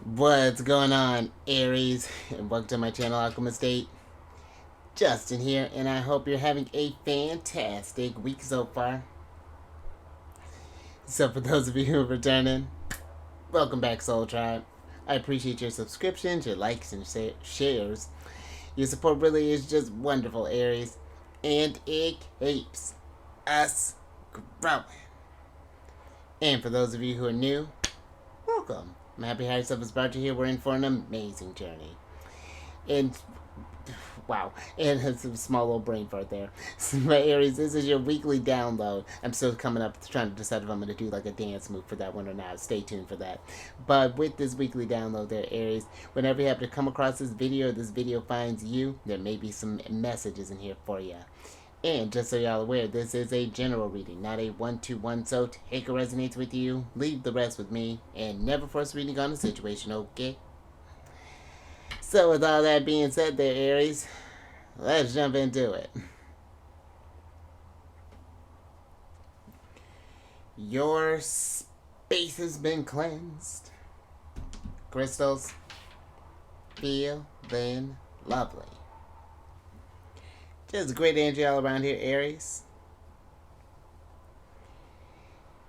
What's going on, Aries? And welcome to my channel, Alchemist. Justin here, and I hope you're having a fantastic week so far. So, for those of you who are returning, welcome back, Soul Tribe. I appreciate your subscriptions, your likes, and shares. Your support really is just wonderful, Aries, and it keeps us growing. And for those of you who are new, welcome. I'm happy to have yourself as brought you here. We're in for an amazing journey. And wow, and it's a small little brain fart there. So my Aries, this is your weekly download. I'm still coming up trying to decide if I'm going to do like a dance move for that one or not. Stay tuned for that. But with this weekly download there, Aries, whenever you happen to come across this video finds you, there may be some messages in here for you. And just so y'all aware, this is a general reading, not a one-to-one, so take what resonates with you, leave the rest with me, and never force reading on the situation, okay? So with all that being said there, Aries, let's jump into it. Your space has been cleansed. Crystals, feeling lovely. Just great energy all around here, Aries.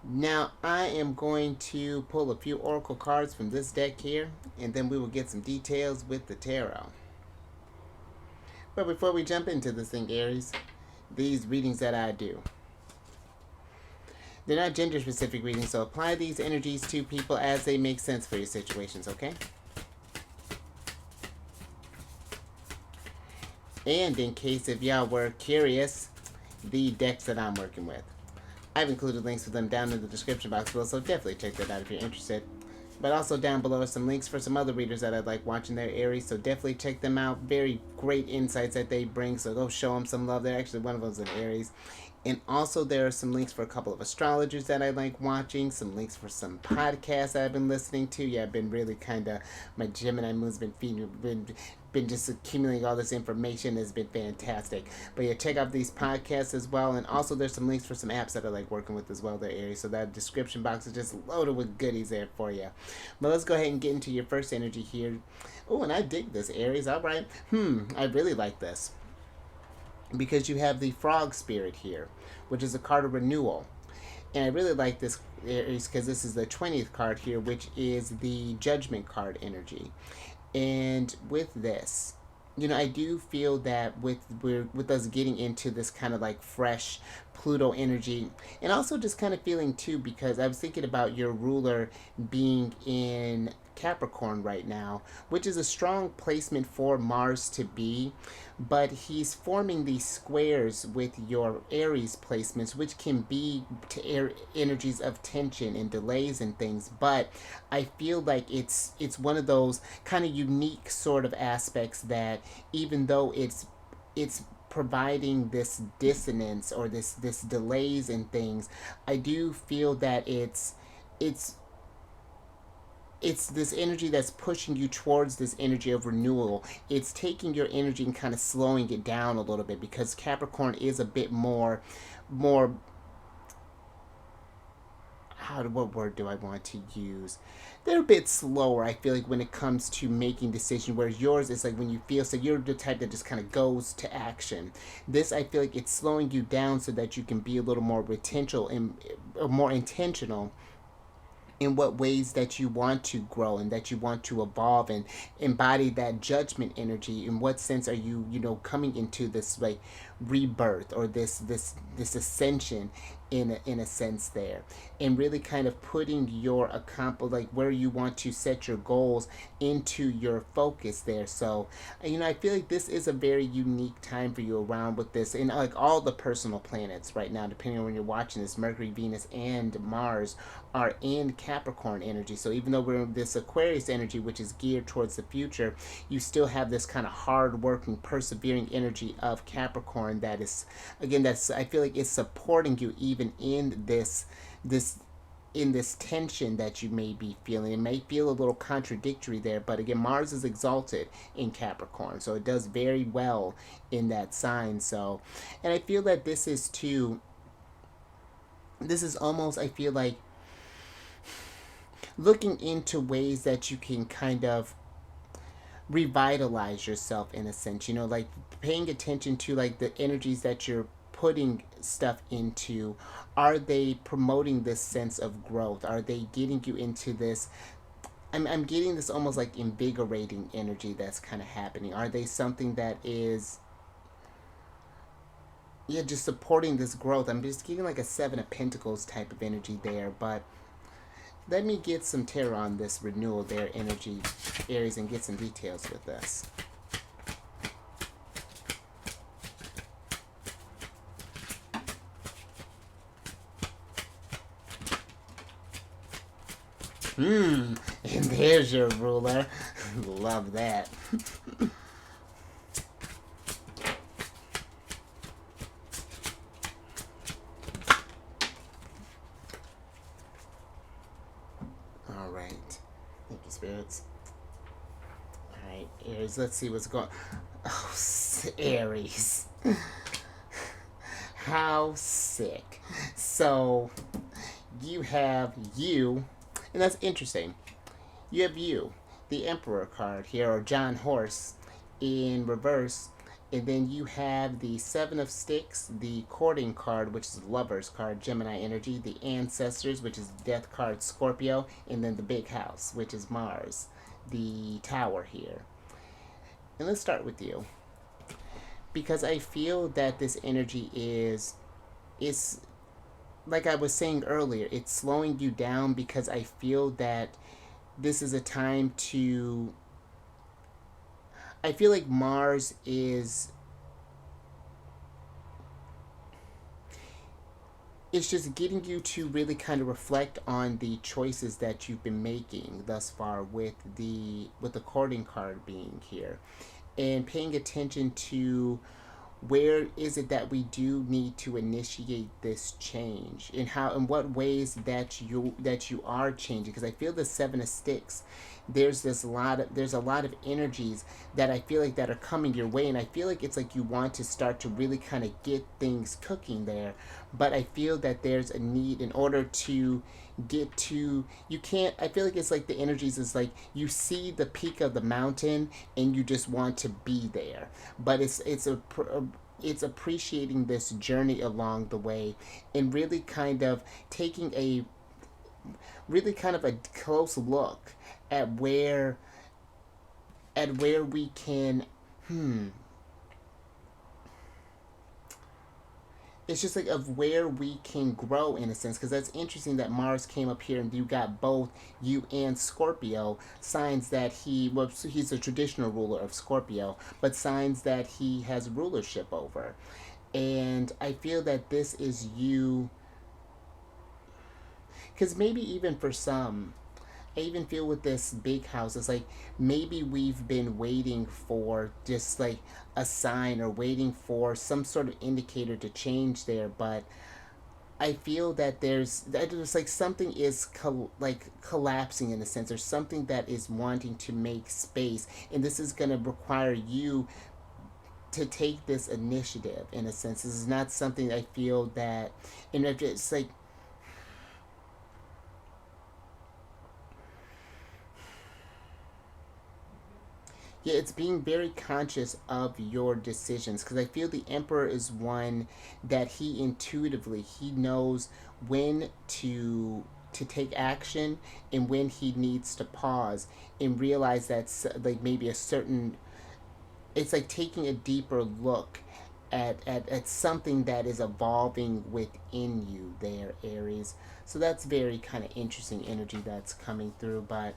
Now, I am going to pull a few oracle cards from this deck here, and then we will get some details with the tarot. But before we jump into this thing, Aries, these readings that I do, they're not gender-specific readings, so apply these energies to people as they make sense for your situations, okay? And in case if y'all were curious, the decks that I'm working with, I've included links for them down in the description box below, so definitely check that out if you're interested. But also down below are some links for some other readers that I'd like watching their Aries, so definitely check them out. Very great insights that they bring, so go show them some love. They're actually, one of them's an Aries. And also there are some links for a couple of astrologers that I like watching, some links for some podcasts that I've been listening to. Yeah, I've been really kind of, my Gemini moon's been feeding, been just accumulating all this information. Has been fantastic. But yeah, check out these podcasts as well. And also there's some links for some apps that I like working with as well there, Aries. So that description box is just loaded with goodies there for you. But let's go ahead and get into your first energy here. Oh, and I dig this, Aries. All right. I really like this, because you have the frog spirit here, which is a card of renewal. And I really like this, Aries, because this is the 20th card here, which is the judgment card energy. And with this, I do feel that with us getting into this kind of like fresh Pluto energy, and also just kind of feeling too, because I was thinking about your ruler being in Capricorn right now, which is a strong placement for Mars to be, but he's forming these squares with your Aries placements, which can be to energies of tension and delays and things. But I feel like it's one of those kind of unique sort of aspects that, even though it's providing this dissonance or this delays and things, I do feel that it's this energy that's pushing you towards this energy of renewal. It's taking your energy and kind of slowing it down a little bit, because Capricorn is a bit more what word do I want to use? They're a bit slower, I feel like, when it comes to making decisions, whereas yours is like when you feel, so you're the type that just kind of goes to action. This, I feel like it's slowing you down so that you can be a little more more intentional in what ways that you want to grow and that you want to evolve and embody that judgment energy. In what sense are you, coming into this like rebirth, or this ascension in a sense there, and really kind of putting your like where you want to set your goals into your focus there. So I feel like this is a very unique time for you around with this, and like all the personal planets right now, depending on when you're watching this, Mercury, Venus, and Mars are in Capricorn energy. So even though we're in this Aquarius energy, which is geared towards the future, you still have this kind of hard working, persevering energy of Capricorn that is, again, that's, I feel like, it's supporting you even in this tension that you may be feeling. It may feel a little contradictory there, but again, Mars is exalted in Capricorn, so it does very well in that sign. So, and I feel that this is almost, I feel like looking into ways that you can kind of revitalize yourself in a sense, like paying attention to like the energies that you're putting stuff into. Are they promoting this sense of growth? Are they getting you into this? I'm getting this almost like invigorating energy that's kind of happening. Are they something that is, yeah, just supporting this growth? I'm just getting like a Seven of Pentacles type of energy there, but let me get some tarot on this renewal there energy, Aries, and get some details with this. And there's your ruler. Love that. All right. Thank you, spirits. All right, Aries, let's see what's going. Oh, Aries. How sick. So, you have you, and that's interesting. You have you, the Emperor card here, or John Horse in reverse, and then you have the Seven of Sticks, the Courting card, which is the Lover's card, Gemini energy, the Ancestors, which is Death card, Scorpio, and then the Big House, which is Mars, the Tower here. And let's start with you, because I feel that this energy is like I was saying earlier, it's slowing you down, because I feel that this is a time to. I feel like Mars is. It's just getting you to really kind of reflect on the choices that you've been making thus far with the courting card being here, and paying attention to where is it that we do need to initiate this change, and how, in what ways that you are changing. Because I feel the Seven of Sticks, there's a lot of energies that I feel like that are coming your way, and I feel like it's like you want to start to really kind of get things cooking there, but I feel that there's a need in order to get to. You can't. I feel like it's like the energies is like you see the peak of the mountain and you just want to be there, but it's appreciating this journey along the way, and really kind of taking a close look at where we can. It's just like of where we can grow in a sense, because that's interesting that Mars came up here and you got both you and Scorpio, signs that he's a traditional ruler of Scorpio, but signs that he has rulership over. And I feel that this is you, because maybe even for some, I even feel with this Big House, it's like maybe we've been waiting for just like a sign, or waiting for some sort of indicator to change there, but I feel that there's like something is collapsing in a sense, or something that is wanting to make space, and this is going to require you to take this initiative in a sense. This is not something I feel that, and it's like. Yeah, it's being very conscious of your decisions, because I feel the Emperor is one that he intuitively he knows when to take action, and when he needs to pause and realize that's like maybe a certain. It's like taking a deeper look at something that is evolving within you there, Aries. So that's very kind of interesting energy that's coming through, but.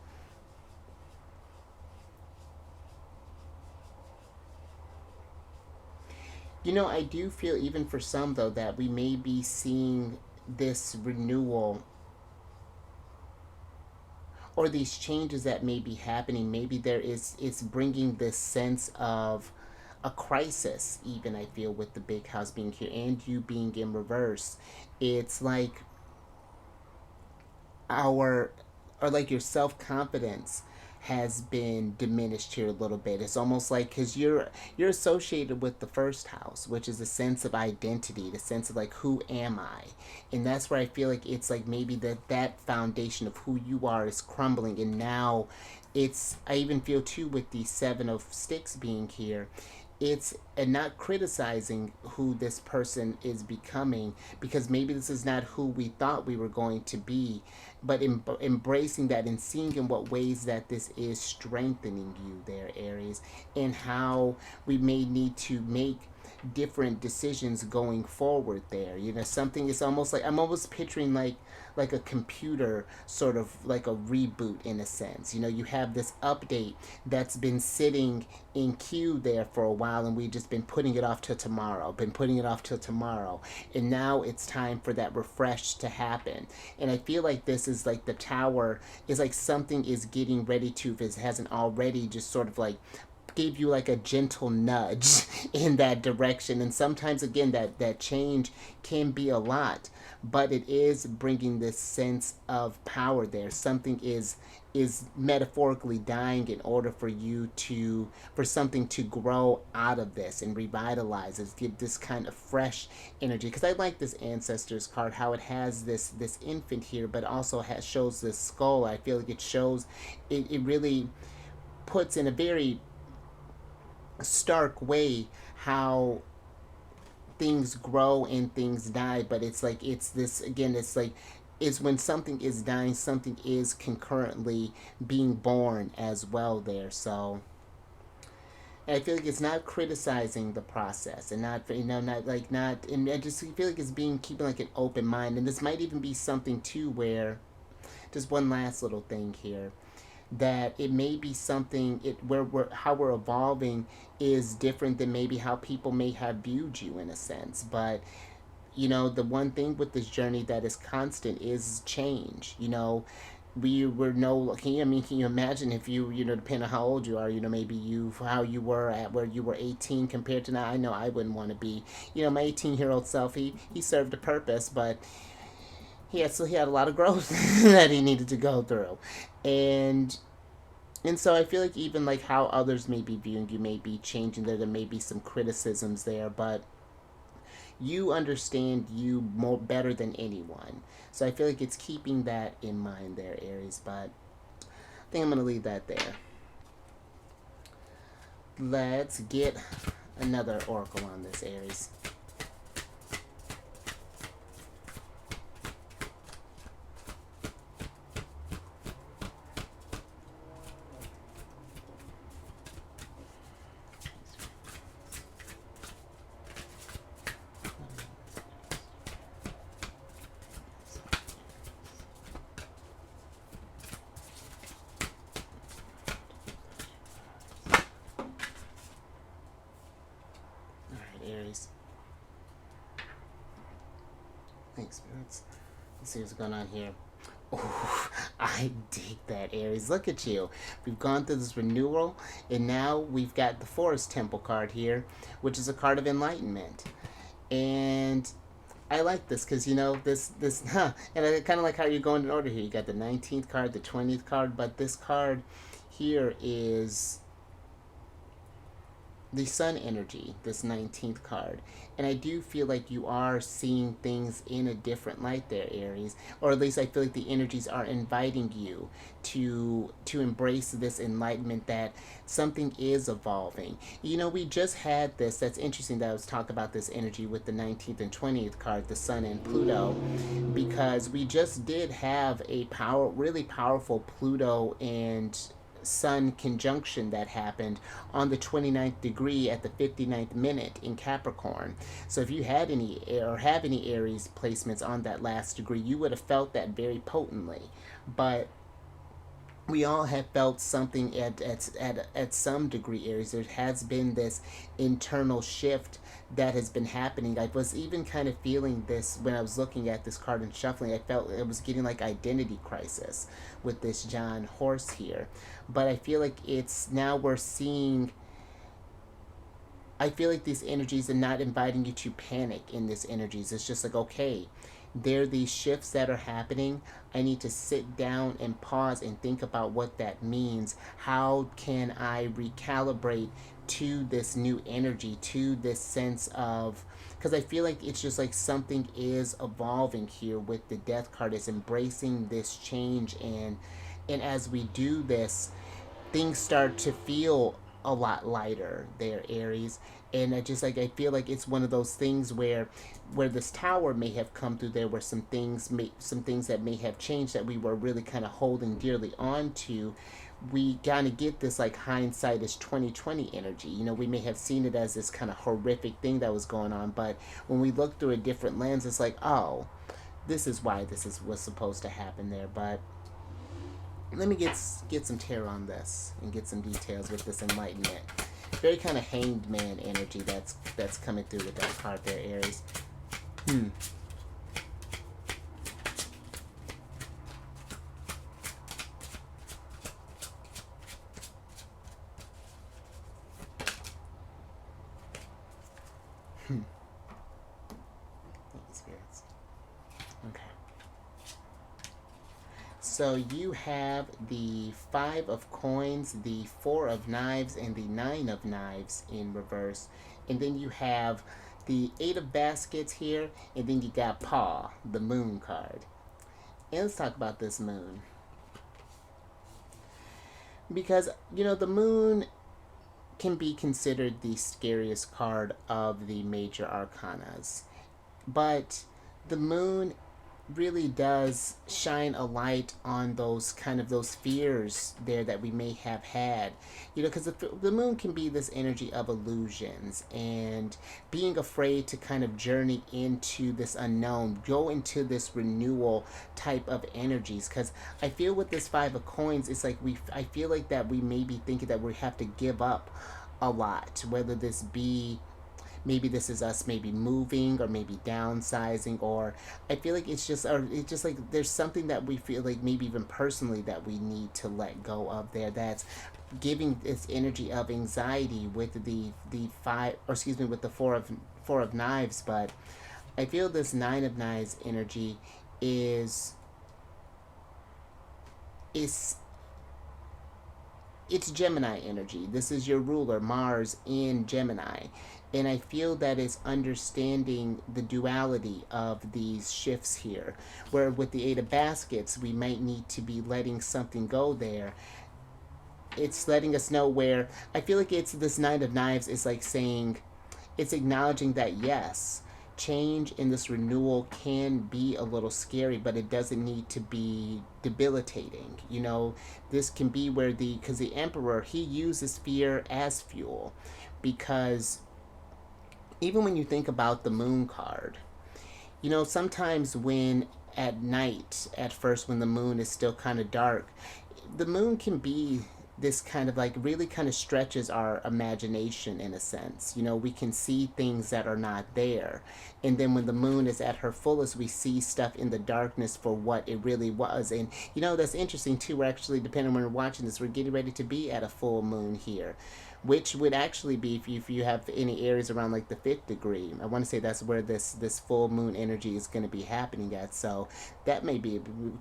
I do feel, even for some, though, that we may be seeing this renewal, or these changes that may be happening. Maybe it's bringing this sense of a crisis, even, I feel, with the Big House being here and you being in reverse. It's like or like your self-confidence has been diminished here a little bit. It's almost like because you're associated with the first house, which is a sense of identity, the sense of like who am I, and that's where I feel like it's like maybe that foundation of who you are is crumbling, and now it's I even feel too with the Seven of Sticks being here, it's and not criticizing who this person is becoming, because maybe this is not who we thought we were going to be, but embracing that and seeing in what ways that this is strengthening you there, Aries, and how we may need to make different decisions going forward there. You know, something is almost like I'm almost picturing like a computer sort of like a reboot in a sense. You know, you have this update that's been sitting in queue there for a while, and we've just been putting it off till tomorrow, and now it's time for that refresh to happen. And I feel like this is like the tower is like something is getting ready to, if it hasn't already, just sort of like gave you like a gentle nudge in that direction. And sometimes again that change can be a lot, but it is bringing this sense of power there. Something is metaphorically dying in order for you to for something to grow out of this and revitalize it, give this kind of fresh energy. Because I like this ancestors card, how it has this infant here, but also shows this skull. I feel like it shows it really puts in a very stark way how things grow and things die. But it's like it's this again, it's like is when something is dying, something is concurrently being born as well there. So and I feel like it's not criticizing the process, and not, you know, not like not, and I just feel like it's being keeping like an open mind. And this might even be something too where, just one last little thing here, that it may be something where how we're evolving is different than maybe how people may have viewed you in a sense. But you know, the one thing with this journey that is constant is change. You know, we were no, can you, I mean, can you imagine if you know, depending on how old you are, you know, maybe you, how you were at where you were 18 compared to now. I know I wouldn't want to be, you know, my 18-year-old self, he served a purpose, but he had a lot of growth that he needed to go through. And so I feel like even like how others may be viewing you may be changing there may be some criticisms there, but you understand you more better than anyone. So I feel like it's keeping that in mind there, Aries. But I think I'm going to leave that there. Let's get another oracle on this, Aries. Aries. Thanks, spirits. Let's see what's going on here. Oh, I dig that, Aries. Look at you. We've gone through this renewal, and now we've got the Forest Temple card here, which is a card of enlightenment. And I like this because, you know, this and I kind of like how you're going in order here. You got the 19th card, the 20th card, but this card here is the sun energy, this 19th card. And I do feel like you are seeing things in a different light there, Aries. Or at least I feel like the energies are inviting you to embrace this enlightenment, that something is evolving. You know, we just had this, that's interesting that I was talking about this energy with the 19th and 20th card, the sun and Pluto, because we just did have a really powerful Pluto and Sun conjunction that happened on the 29th degree at the 59th minute in Capricorn. So if you had any or have any Aries placements on that last degree, you would have felt that very potently. But we all have felt something at some degree, Aries. There has been this internal shift that has been happening. I was even kind of feeling this when I was looking at this card and shuffling. I felt it was getting like identity crisis with this John horse here. But I feel like it's now we're seeing, I feel like these energies are not inviting you to panic in these energies. It's just like, okay, there are these shifts that are happening. I need to sit down and pause and think about what that means. How can I recalibrate to this new energy, to this sense of, because I feel like it's just like something is evolving here with the death card, is embracing this change, and as we do this, things start to feel a lot lighter there, Aries. And I feel like it's one of those things where this tower may have come through there, where some things that may have changed that we were really kind of holding dearly on to. We kind of get this like hindsight is 2020 energy. You know, we may have seen it as this kind of horrific thing that was going on, but when we look through a different lens, it's like, oh, this is why was supposed to happen there. But let me get some tarot on this and get some details with this enlightenment. Very kind of hanged man energy that's coming through with that card there, Aries. Spirits. Okay. So you have the 5 of coins, the 4 of knives, and the 9 of knives in reverse. And then you have the 8 of baskets here, and then you got Paw, the moon card. And let's talk about this moon. Because, you know, the moon can be considered the scariest card of the major arcanas. But the moon really does shine a light on those fears there that we may have had, you know, because the moon can be this energy of illusions and being afraid to kind of journey into this unknown, go into this renewal type of energies. Because I feel with this 5 of coins, it's like I feel like that we may be thinking that we have to give up a lot, whether this be maybe this is us maybe moving or maybe downsizing, or I feel like it's just like there's something that we feel like maybe even personally that we need to let go of there, that's giving this energy of anxiety with the 5, or excuse me, with the four of knives. But I feel this 9 of knives energy is it's Gemini energy. This is your ruler, Mars in Gemini. And I feel that it's understanding the duality of these shifts here. Where with the 8 of baskets, we might need to be letting something go there. It's letting us know where, I feel like it's this 9 of knives is like saying, it's acknowledging that yes, change in this renewal can be a little scary, but it doesn't need to be debilitating. You know, this can be where because the Emperor, he uses fear as fuel. Because even when you think about the moon card, you know, sometimes when at night, at first when the moon is still kind of dark, the moon can be this kind of like really kind of stretches our imagination in a sense. You know, we can see things that are not there. And then when the moon is at her fullest, we see stuff in the darkness for what it really was. And, you know, that's interesting too. We're actually, depending on when we're watching this, we're getting ready to be at a full moon here, which would actually be if you have any areas around like the 5th degree. I want to say that's where this full moon energy is going to be happening at. So that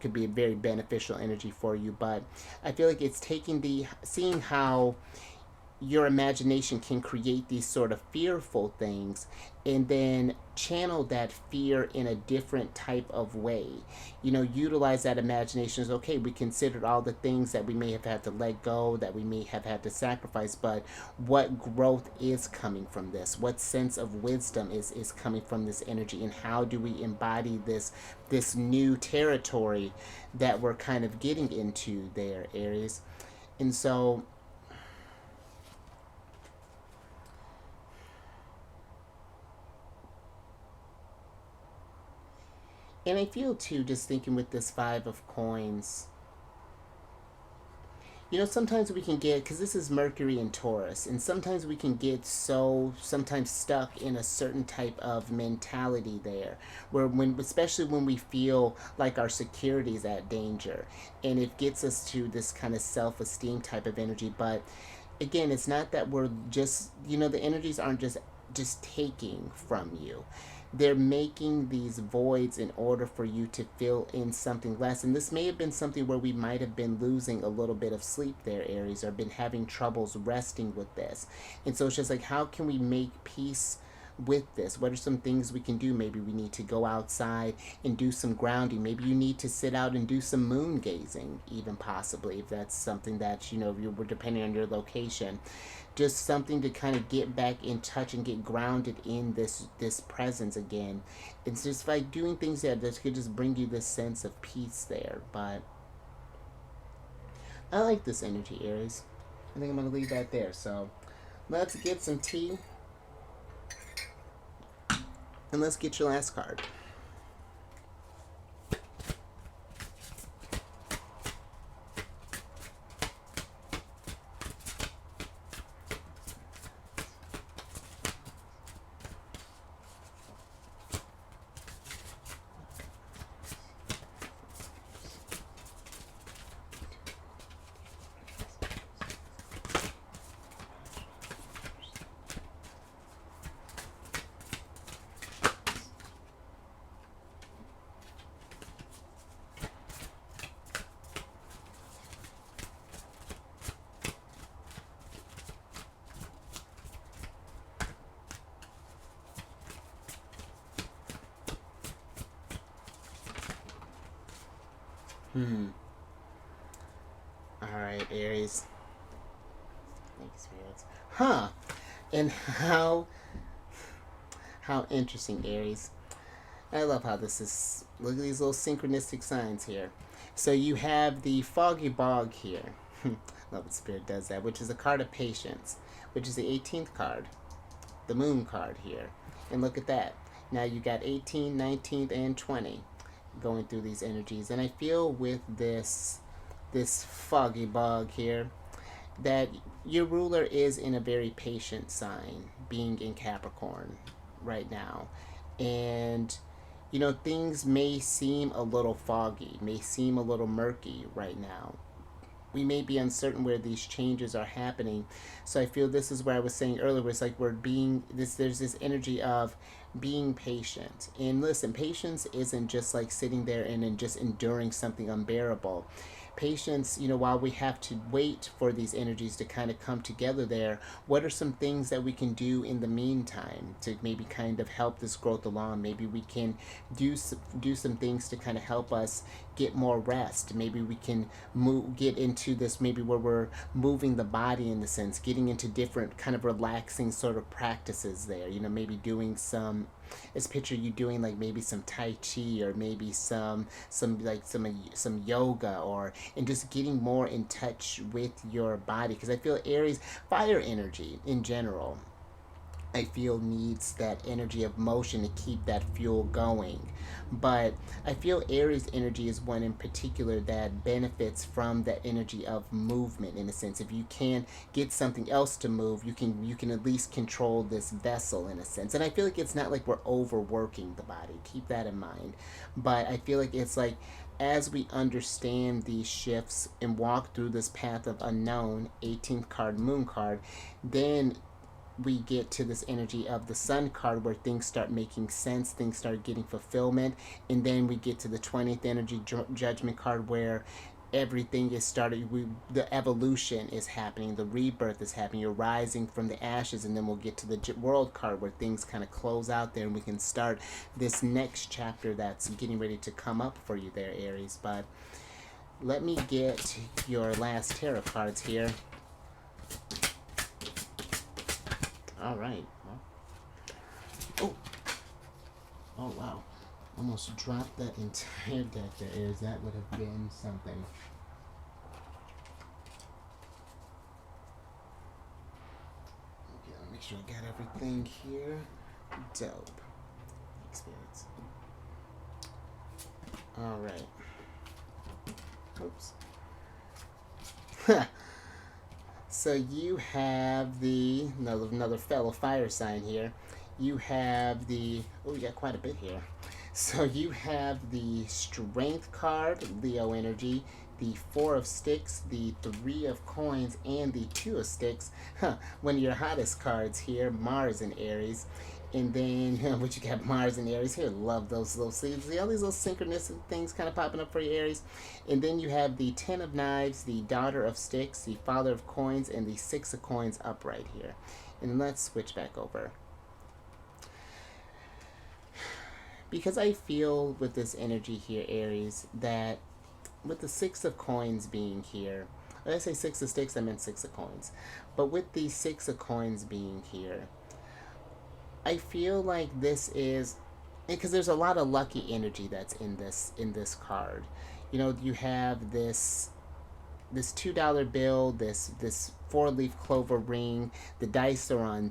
could be a very beneficial energy for you. But I feel like it's seeing how your imagination can create these sort of fearful things and then channel that fear in a different type of way. You know, utilize that imagination as, okay, we considered all the things that we may have had to let go, that we may have had to sacrifice, but what growth is coming from this? What sense of wisdom is coming from this energy? And how do we embody this new territory that we're kind of getting into there, Aries? And so and I feel too, just thinking with this 5 of coins, you know, sometimes we can get, because this is Mercury and Taurus, and sometimes we can get sometimes stuck in a certain type of mentality there, where especially when we feel like our security is at danger, and it gets us to this kind of self-esteem type of energy. But again, it's not that we're just, you know, the energies aren't just taking from you. they're making these voids in order for you to fill in something less. And this may have been something where we might have been losing a little bit of sleep there, Aries, or been having troubles resting with this. And so it's just like, how can we make peace with this? What are some things we can do? Maybe we need to go outside and do some grounding. Maybe you need to sit out and do some moon gazing, even possibly, if that's something that, you know, you were depending on your location. Just something to kind of get back in touch and get grounded in this presence again. It's just like doing things that could just bring you this sense of peace there. But I like this energy, Aries. I think I'm going to leave that there. So let's get some tea. And let's get your last card. Alright, Aries. Thank you, spirits. Huh. And how interesting, Aries. I love how this is. Look at these little synchronistic signs here. So you have the foggy bog here. Love when spirit does that, which is a card of patience, which is the 18th card. The moon card here. And look at that. Now you got 18, 19th, and 20 going through these energies. And I feel with this foggy bog here that your ruler is in a very patient sign, being in Capricorn right now. And you know, things may seem a little foggy, may seem a little murky right now. We may be uncertain where these changes are happening. So I feel this is where I was saying earlier, where it's like we're being this, there's this energy of being patient. And listen, patience isn't just like sitting there and just enduring something unbearable. Patience, you know, while we have to wait for these energies to kind of come together there, what are some things that we can do in the meantime to maybe kind of help this growth along? Maybe we can do some things to kind of help us get more rest. Maybe we can get into this, maybe where we're moving the body in the sense, getting into different kind of relaxing sort of practices there. You know, maybe doing some, let's picture you doing like maybe some Tai Chi, or maybe some yoga, or and just getting more in touch with your body. Because I feel Aries, fire energy in general, I feel needs that energy of motion to keep that fuel going. But I feel Aries energy is one in particular that benefits from that energy of movement in a sense. If you can get something else to move, you can at least control this vessel in a sense. And I feel like it's not like we're overworking the body. Keep that in mind. But I feel like it's like as we understand these shifts and walk through this path of unknown, 18th card, moon card, then we get to this energy of the sun card where things start making sense, things start getting fulfillment, and then we get to the 20th energy judgment card where everything is started, the evolution is happening, the rebirth is happening, you're rising from the ashes. And then we'll get to the world card where things kind of close out there and we can start this next chapter that's getting ready to come up for you there, Aries. But let me get your last tarot cards here. All right. Oh. Oh, wow. Almost dropped that entire deck there, Aries. That would have been something. Okay, let me make sure I got everything here. Dope. Experience. All right. Oops. So you have another fellow fire sign here. You have you got quite a bit here. So you have the Strength card, Leo energy, the Four of Sticks, the Three of Coins, and the Two of Sticks. One of your hottest cards here, Mars in Aries. And then, what you got, Mars and Aries here. Love those little sleeves. See all these little synchronous things kind of popping up for you, Aries. And then you have the Ten of Knives, the Daughter of Sticks, the Father of Coins, and the Six of Coins upright here. And let's switch back over. Because I feel with this energy here, Aries, that with the Six of Coins being here, when I say Six of Sticks, I meant Six of Coins. But with the Six of Coins being here, I feel like this is, because there's a lot of lucky energy that's in this card. You know, you have this $2 bill, this 4-leaf clover ring. The dice are on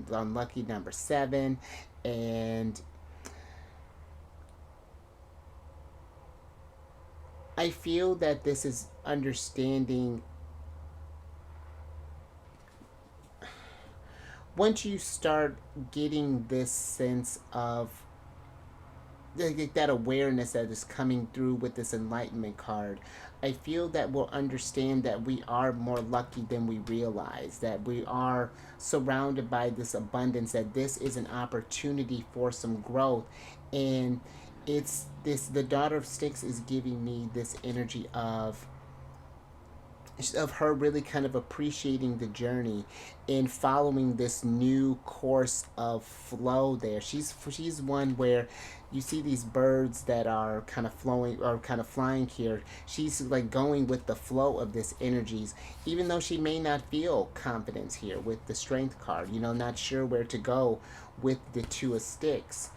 lucky number 7, and I feel that this is understanding. Once you start getting this sense of that awareness that is coming through with this enlightenment card, I feel that we'll understand that we are more lucky than we realize, that we are surrounded by this abundance, that this is an opportunity for some growth. And it's this, the Daughter of Sticks is giving me this energy of her really kind of appreciating the journey and following this new course of flow there. She's one where you see these birds that are kind of flowing or kind of flying here. She's like going with the flow of this energies, even though she may not feel confidence here with the Strength card, you know, not sure where to go with the Two of Sticks.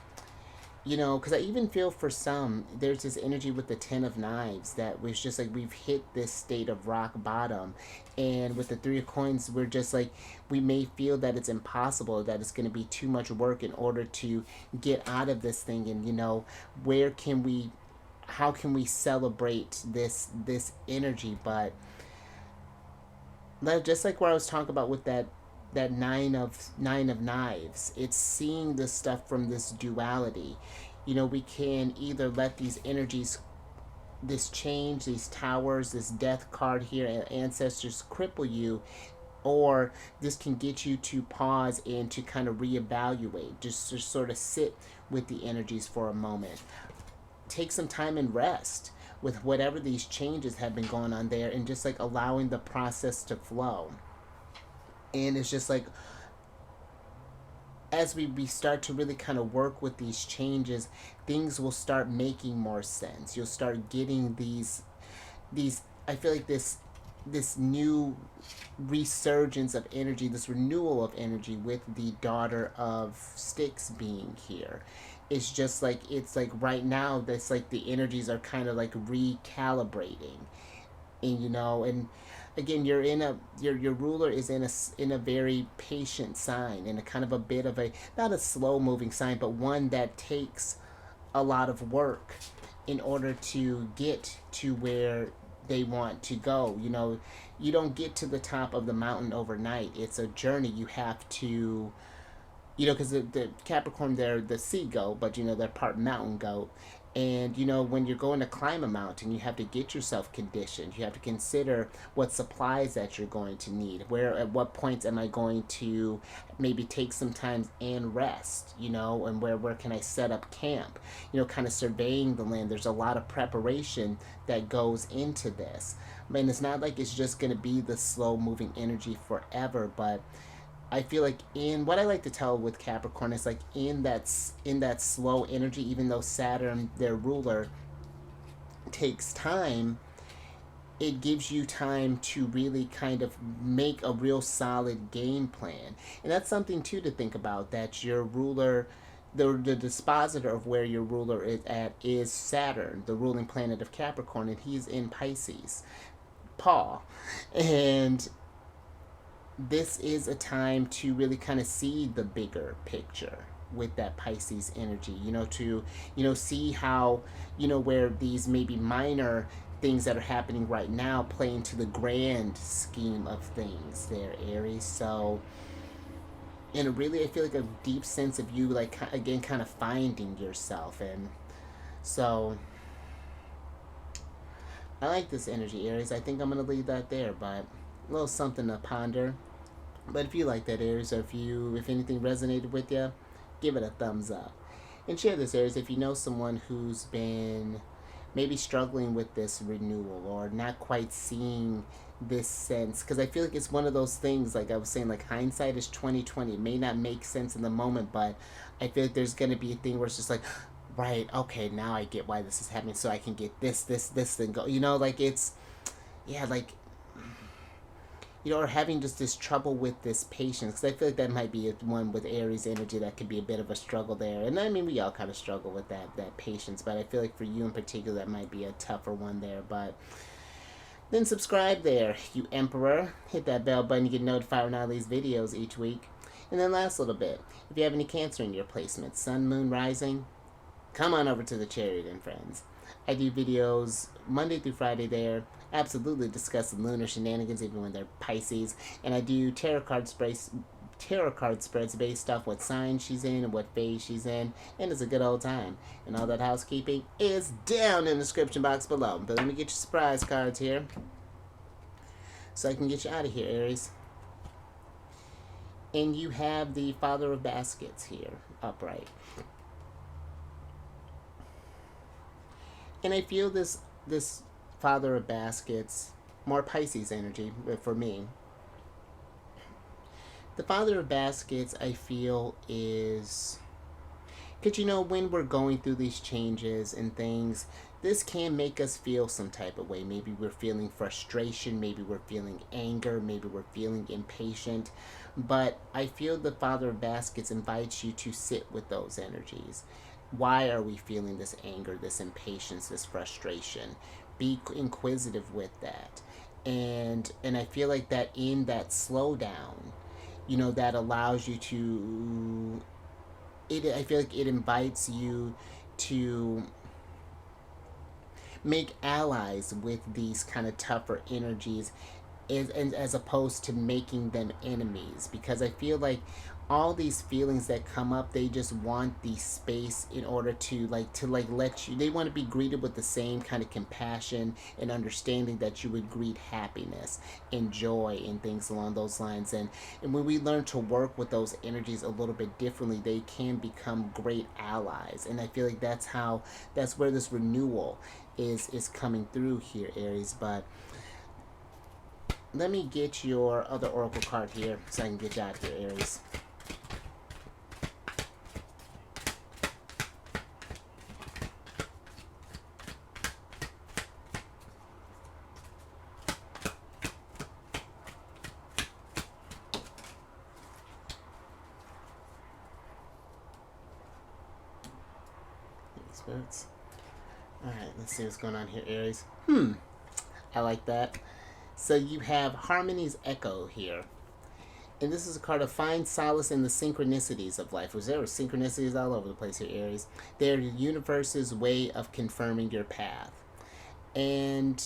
You know, because I even feel for some, there's this energy with the Ten of Knives that was just like we've hit this state of rock bottom. And with the Three of Coins, we're just like, we may feel that it's impossible, that it's going to be too much work in order to get out of this thing. And, you know, how can we celebrate this energy? But just like where I was talking about with that nine of knives, it's seeing this stuff from this duality. You know, we can either let these energies, this change, these towers, this death card here, and ancestors cripple you, or this can get you to pause and to kind of reevaluate, just to sort of sit with the energies for a moment, take some time and rest with whatever these changes have been going on there, and just like allowing the process to flow. And it's just like, as we start to really kind of work with these changes, things will start making more sense. You'll start getting these I feel like this new resurgence of energy, this renewal of energy with the Daughter of Sticks being here. It's just like, it's like right now that's like the energies are kind of like recalibrating. And, you know, and again, you're in your ruler is in a very patient sign, and a kind of a bit of a, not a slow moving sign, but one that takes a lot of work in order to get to where they want to go. You know, you don't get to the top of the mountain overnight. It's a journey. You have to, you know, because the Capricorn, they're the sea goat, but, you know, they're part mountain goat. And, you know, when you're going to climb a mountain, you have to get yourself conditioned. You have to consider what supplies that you're going to need. Where, at what points am I going to maybe take some time and rest, you know, and where can I set up camp? You know, kind of surveying the land. There's a lot of preparation that goes into this. I mean, it's not like it's just going to be the slow moving energy forever, but I feel like in what I like to tell with Capricorn is like in that slow energy, even though Saturn, their ruler, takes time, it gives you time to really kind of make a real solid game plan. And that's something too to think about, that your ruler, the dispositor of where your ruler is at is Saturn, the ruling planet of Capricorn, and he's in Pisces, Paul. And this is a time to really kind of see the bigger picture with that Pisces energy, you know, to, you know, see how, you know, where these maybe minor things that are happening right now play into the grand scheme of things there, Aries. So, and really, I feel like a deep sense of you, like, again, kind of finding yourself. And so I like this energy, Aries. I think I'm going to leave that there, but a little something to ponder. But if you like that, Aries, or if anything resonated with you, give it a thumbs up. And share this, Aries, if you know someone who's been maybe struggling with this renewal or not quite seeing this sense, because I feel like it's one of those things, like I was saying, like hindsight is 2020. It may not make sense in the moment, but I feel like there's going to be a thing where it's just like, right, okay, now I get why this is happening, so I can get this and go, like it's, yeah, like, or having just this trouble with this patience, because I feel like that might be one with Aries energy that could be a bit of a struggle there. And I mean, we all kind of struggle with that patience, but I feel like for you in particular, that might be a tougher one there. But then subscribe there, you Emperor. Hit that bell button to get notified when I release videos each week. And then last little bit, if you have any Cancer in your placement, Sun, Moon, Rising, come on over to the Chariot and friends. I do videos Monday through Friday there, absolutely discussing lunar shenanigans even when they're Pisces, and I do tarot card spreads based off what sign she's in and what phase she's in, and it's a good old time. And all that housekeeping is down in the description box below. But let me get your surprise cards here so I can get you out of here, Aries. And you have the Father of Baskets here, upright. And I feel this Father of Baskets, more Pisces energy for me. The Father of Baskets, I feel, is, because when we're going through these changes and things, this can make us feel some type of way. Maybe we're feeling frustration, maybe we're feeling anger, maybe we're feeling impatient. But I feel the Father of Baskets invites you to sit with those energies. Why are we feeling this anger, this impatience, this frustration? Be inquisitive with that. And I feel like that in that slowdown, that allows you to, I feel like it invites you to make allies with these kind of tougher energies, as opposed to making them enemies, because I feel like all these feelings that come up, they just want the space in order to let you, they want to be greeted with the same kind of compassion and understanding that you would greet happiness and joy and things along those lines. And when we learn to work with those energies a little bit differently, they can become great allies. And I feel like that's where this renewal is coming through here, Aries. But let me get your other oracle card here so I can get you out here, Aries. Spirits. Alright, let's see what's going on here, Aries. I like that. So you have Harmony's Echo here. And this is a card of find solace in the synchronicities of life. There were synchronicities all over the place here, Aries. They're the universe's way of confirming your path. And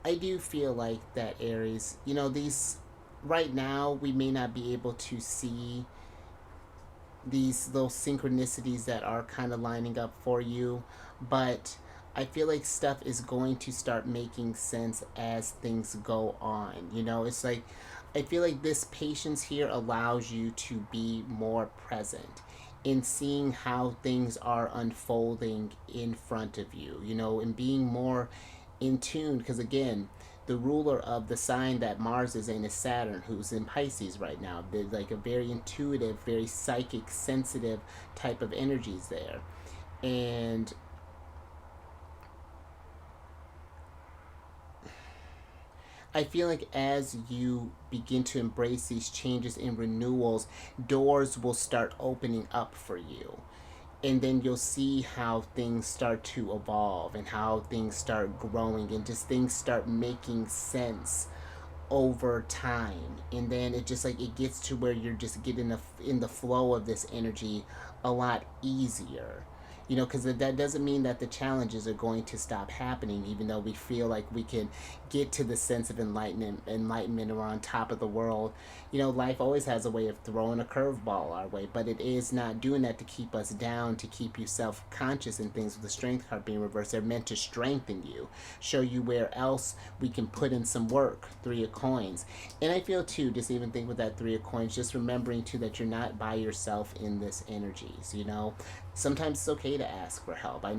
I do feel like that, Aries. These, right now, we may not be able to see these little synchronicities that are kind of lining up for you, but I feel like stuff is going to start making sense as things go on. It's like, I feel like this patience here allows you to be more present in seeing how things are unfolding in front of you, and being more in tune, because again, the ruler of the sign that Mars is in is Saturn, who's in Pisces right now. There's like a very intuitive, very psychic, sensitive type of energies there. And I feel like as you begin to embrace these changes and renewals, doors will start opening up for you. And then you'll see how things start to evolve and how things start growing and just things start making sense over time. And then it just like it gets to where you're just getting in the flow of this energy a lot easier. You know, because that doesn't mean that the challenges are going to stop happening, even though we feel like we can get to the sense of enlightenment or on top of the world. You know, life always has a way of throwing a curveball our way, but it is not doing that to keep us down, to keep you self-conscious and things. With the strength card being reversed, they're meant to strengthen you, show you where else we can put in some work. Three of Coins. And I feel too, just even think with that Three of Coins, just remembering too that you're not by yourself in this energies, you know. Sometimes it's okay to ask for help. I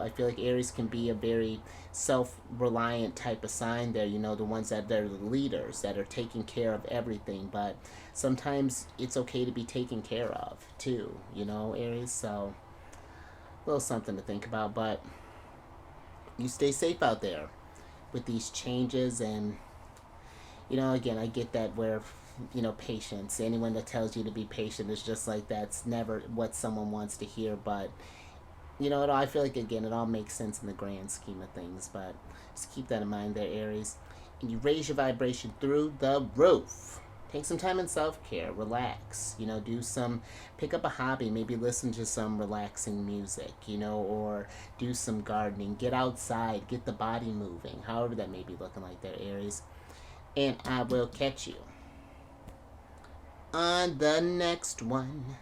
feel like Aries can be a very self-reliant type of sign there, you know, the ones that they're the leaders that are taking care of everything, but sometimes it's okay to be taken care of too, you know, Aries. So a little something to think about, but you stay safe out there with these changes. And you know, again, I get that where, you know, patience, anyone that tells you to be patient is just like, that's never what someone wants to hear. But you know, I feel like, again, it all makes sense in the grand scheme of things. But just keep that in mind there, Aries. And you raise your vibration through the roof. Take some time in self-care, relax, you know, pick up a hobby, maybe listen to some relaxing music, you know, or do some gardening, get outside, get the body moving, however that may be looking like there, Aries. And I will catch you on the next one.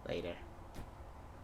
Later.